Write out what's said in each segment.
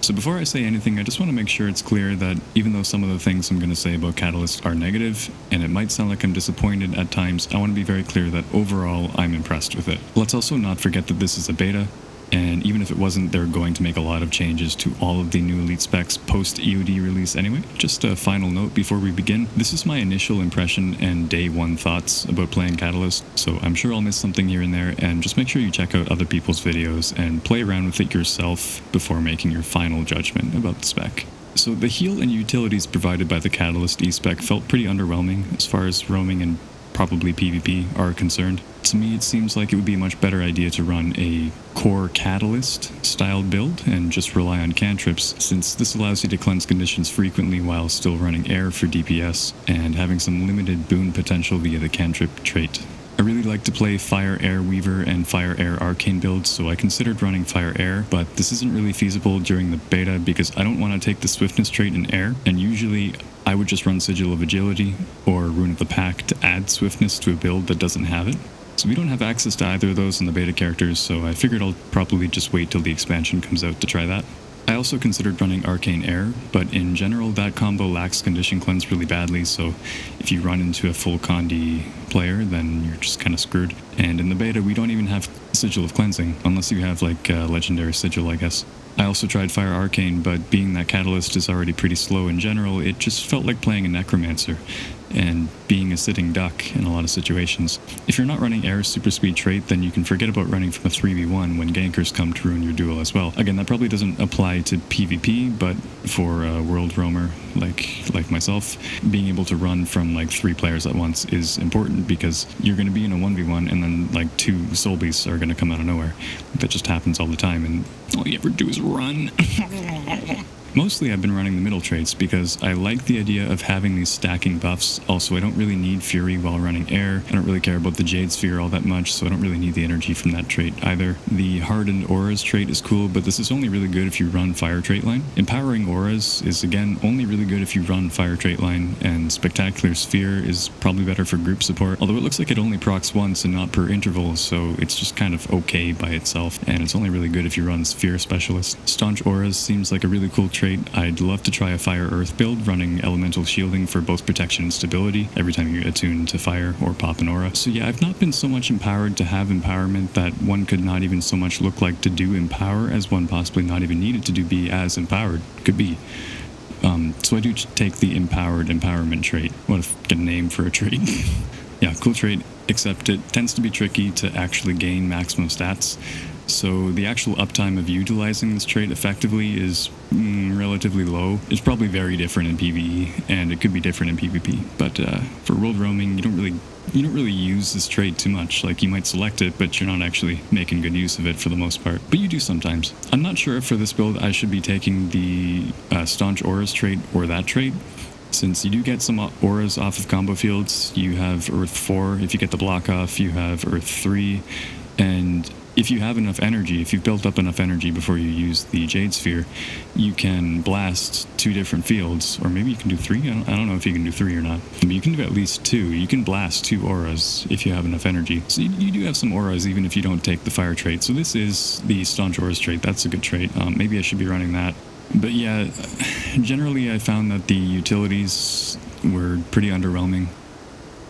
So before I say anything, I just want to make sure it's clear that even though some of the things I'm going to say about Catalyst are negative, and it might sound like I'm disappointed at times, I want to be very clear that overall I'm impressed with it. Let's also not forget that this is a beta, and even if it wasn't, they're going to make a lot of changes to all of the new Elite specs post-EoD release anyway. Just a final note before we begin, this is my initial impression and day one thoughts about playing Catalyst, so I'm sure I'll miss something here and there, and just make sure you check out other people's videos and play around with it yourself before making your final judgment about the spec. So the heal and utilities provided by the Catalyst E-spec felt pretty underwhelming as far as roaming and probably PvP are concerned. To me, it seems like it would be a much better idea to run a core Catalyst styled build and just rely on cantrips, since this allows you to cleanse conditions frequently while still running air for DPS and having some limited boon potential via the cantrip trait. I really like to play Fire Air Weaver and Fire Air Arcane builds, so I considered running Fire Air, but this isn't really feasible during the beta because I don't want to take the Swiftness trait in Air, and usually I would just run Sigil of Agility or Rune of the Pack to add Swiftness to a build that doesn't have it. So we don't have access to either of those in the beta characters, so I figured I'll probably just wait till the expansion comes out to try that. I also considered running Arcane Air, but in general that combo lacks Condition Cleanse really badly, so if you run into a full Condi player, then you're just kind of screwed. And in the beta we don't even have Sigil of Cleansing, unless you have like Legendary Sigil, I guess. I also tried Fire Arcane, but being that Catalyst is already pretty slow in general, it just felt like playing a Necromancer and being a sitting duck in a lot of situations. If you're not running Air's super speed trait, then you can forget about running from a 3v1 when gankers come to ruin your duel as well. Again, that probably doesn't apply to PvP, but for a world roamer like myself, being able to run from like 3 players at once is important because you're going to be in a 1v1 and then like 2 soul beasts are going to come out of nowhere. That just happens all the time and all you ever do is run. Mostly I've been running the middle traits because I like the idea of having these stacking buffs. Also, I don't really need Fury while running Air. I don't really care about the Jade Sphere all that much, so I don't really need the energy from that trait either. The Hardened Auras trait is cool, but this is only really good if you run Fire trait line. Empowering Auras is again only really good if you run Fire trait line, and Spectacular Sphere is probably better for group support, although it looks like it only procs once and not per interval, so it's just kind of okay by itself, and it's only really good if you run Sphere Specialist. Staunch Auras seems like a really cool trait. I'd love to try a Fire Earth build running elemental shielding for both protection and stability every time you attune to fire or pop an aura. So yeah, I've not been so much empowered to have empowerment that one could not even so much look like to do empower as one possibly not even needed to do be as empowered could be. So I do take the empowered empowerment trait. What a name for a trait. Yeah, cool trait, except it tends to be tricky to actually gain maximum stats. So the actual uptime of utilizing this trait effectively is relatively low. It's probably very different in PvE, and it could be different in PvP. But for world roaming, you don't really use this trait too much. Like, you might select it, but you're not actually making good use of it for the most part. But you do sometimes. I'm not sure if for this build I should be taking the Staunch Auras trait or that trait. Since you do get some auras off of combo fields, you have Earth 4. If you get the block off, you have Earth 3. And if you have enough energy, if you've built up enough energy before you use the Jade Sphere, you can blast 2 different fields, or maybe you can do 3. I don't know if you can do 3 or not, but you can do at least 2. You can blast 2 auras if you have enough energy. So you do have some auras even if you don't take the Fire trait. So this is the Staunch Auras trait. That's a good trait. Maybe I should be running that. But yeah, generally I found that the utilities were pretty underwhelming.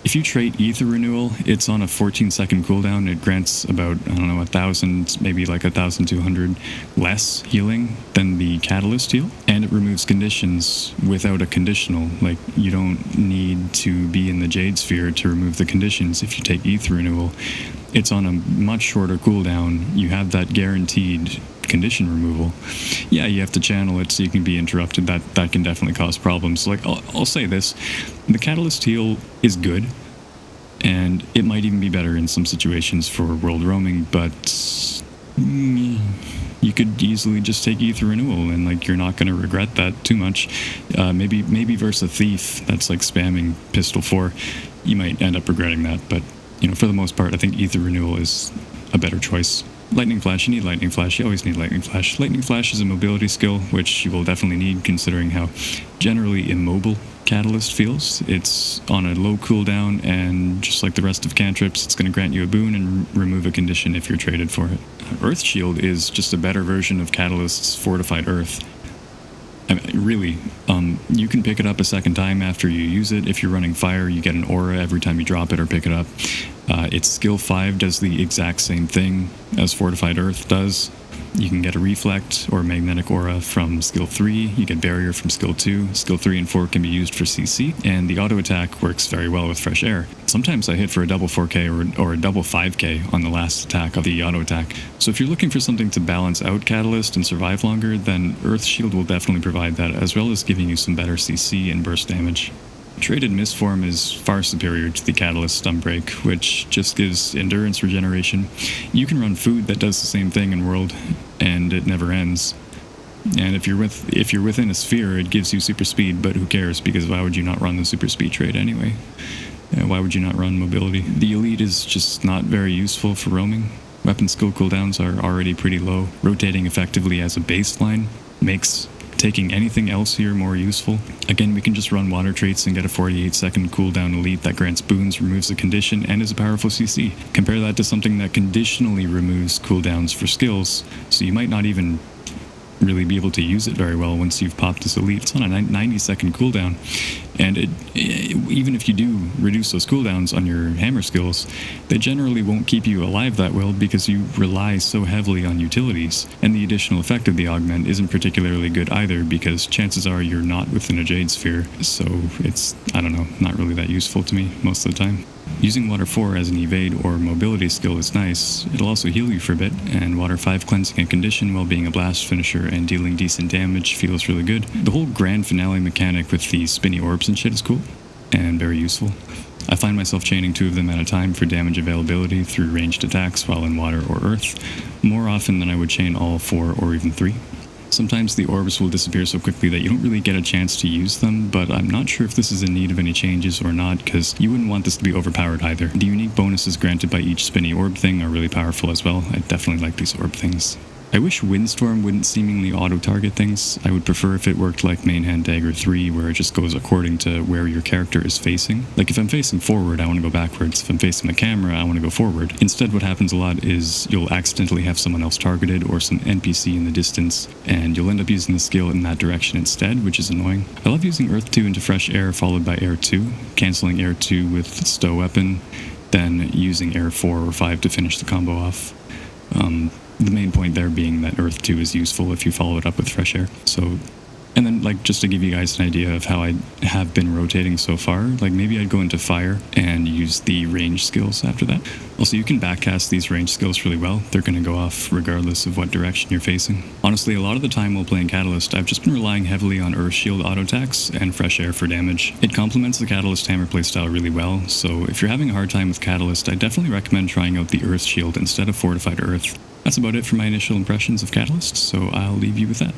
If you trait Ether Renewal, it's on a 14-second cooldown. It grants about, 1,000, maybe like 1,200 less healing than the Catalyst heal. And it removes conditions without a conditional. Like, you don't need to be in the Jade Sphere to remove the conditions if you take Ether Renewal. It's on a much shorter cooldown. You have that guaranteed condition removal. Yeah, you have to channel it so you can be interrupted. That can definitely cause problems. Like, I'll say this, the Catalyst heal is good, and it might even be better in some situations for world roaming, but you could easily just take Ether Renewal, and like, you're not going to regret that too much. Maybe versus a Thief that's like spamming Pistol 4, you might end up regretting that, but for the most part, I think Ether Renewal is a better choice. Lightning Flash, you need Lightning Flash, you always need Lightning Flash. Lightning Flash is a mobility skill, which you will definitely need considering how generally immobile Catalyst feels. It's on a low cooldown, and just like the rest of cantrips, it's going to grant you a boon and remove a condition if you're traded for it. Earth Shield is just a better version of Catalyst's Fortified Earth. I mean, really, you can pick it up a second time after you use it. If you're running fire, you get an aura every time you drop it or pick it up. Its skill 5 does the exact same thing as Fortified Earth does. You can get a Reflect or Magnetic Aura from skill 3. You get Barrier from skill 2. Skill 3 and 4 can be used for CC. And the auto attack works very well with Fresh Air. Sometimes I hit for a double 4k or a double 5k on the last attack of the auto attack. So if you're looking for something to balance out Catalyst and survive longer, then Earth Shield will definitely provide that, as well as giving you some better CC and burst damage. Traded Mistform is far superior to the Catalyst Stunbreak, which just gives endurance regeneration. You can run food that does the same thing in World, and it never ends. And if you're within a sphere, it gives you super speed, but who cares, because why would you not run the super speed trade anyway? Why would you not run mobility? The Elite is just not very useful for roaming. Weapon skill cooldowns are already pretty low. Rotating effectively as a baseline makes taking anything else here more useful. Again, we can just run water traits and get a 48-second cooldown elite that grants boons, removes a condition, and is a powerful CC. Compare that to something that conditionally removes cooldowns for skills, so you might not even really be able to use it very well once you've popped this elite. It's on a 90-second cooldown, and even if you do reduce those cooldowns on your hammer skills, they generally won't keep you alive that well because you rely so heavily on utilities, and the additional effect of the augment isn't particularly good either because chances are you're not within a Jade Sphere, so it's, I don't know, not really that useful to me most of the time. Using Water 4 as an evade or mobility skill is nice. It'll also heal you for a bit, and Water 5 cleansing a condition while being a blast finisher and dealing decent damage feels really good. The whole grand finale mechanic with the spinny orbs and shit is cool, and very useful. I find myself chaining 2 of them at a time for damage availability through ranged attacks while in water or earth, more often than I would chain all 4 or even 3. Sometimes the orbs will disappear so quickly that you don't really get a chance to use them, but I'm not sure if this is in need of any changes or not, because you wouldn't want this to be overpowered either. The unique bonuses granted by each spinny orb thing are really powerful as well. I definitely like these orb things. I wish Windstorm wouldn't seemingly auto-target things. I would prefer if it worked like Main Hand Dagger 3, where it just goes according to where your character is facing. Like, if I'm facing forward, I want to go backwards. If I'm facing the camera, I want to go forward. Instead, what happens a lot is you'll accidentally have someone else targeted or some NPC in the distance, and you'll end up using the skill in that direction instead, which is annoying. I love using Earth 2 into Fresh Air followed by Air 2, cancelling Air 2 with Stow Weapon, then using Air 4 or 5 to finish the combo off. The main point there being that Earth 2 is useful if you follow it up with Fresh Air. So, and then, like, just to give you guys an idea of how I have been rotating so far, like, maybe I'd go into Fire and use the range skills after that. Also, you can backcast these range skills really well. They're going to go off regardless of what direction you're facing. Honestly, a lot of the time while playing Catalyst, I've just been relying heavily on Earth Shield auto attacks and Fresh Air for damage. It complements the Catalyst hammer playstyle really well, so if you're having a hard time with Catalyst, I definitely recommend trying out the Earth Shield instead of Fortified Earth. That's about it for my initial impressions of Catalyst, so I'll leave you with that.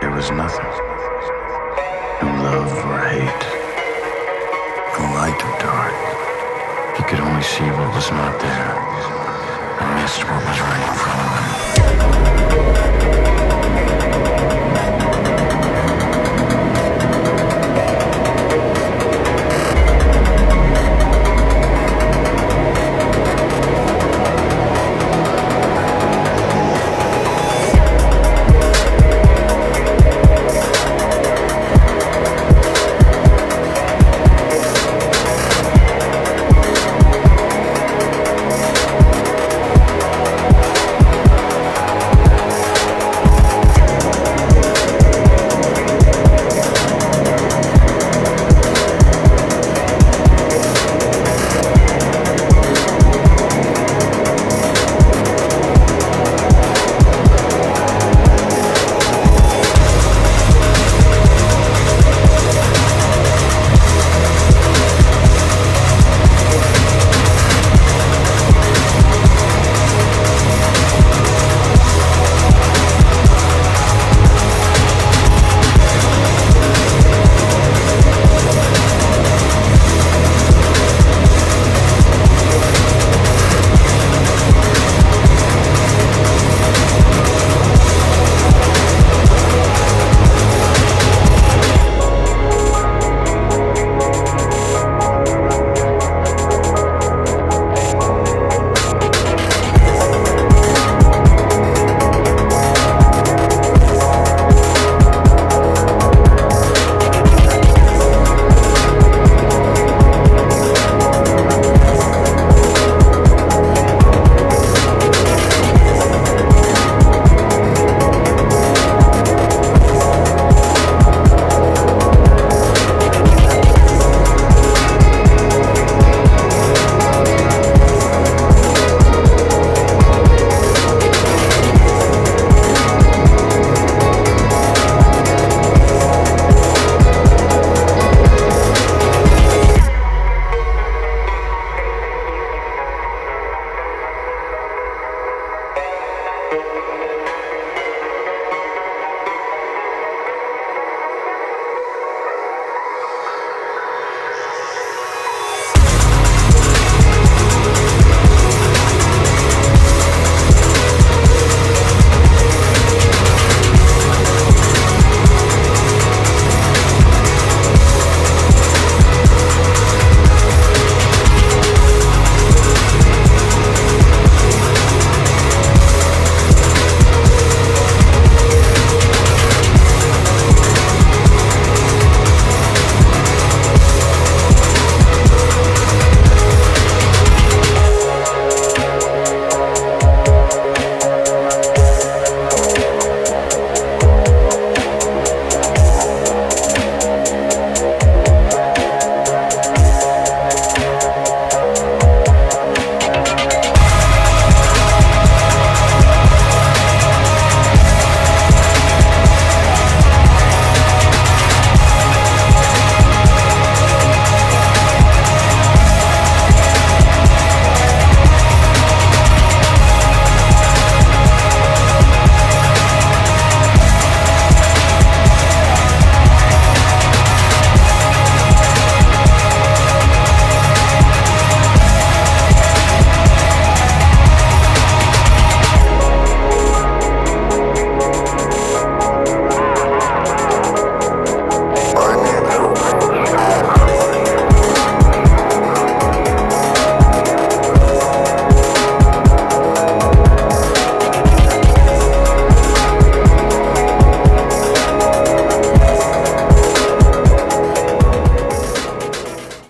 There was nothing. No love or hate. No light or dark. He could only see what was not there.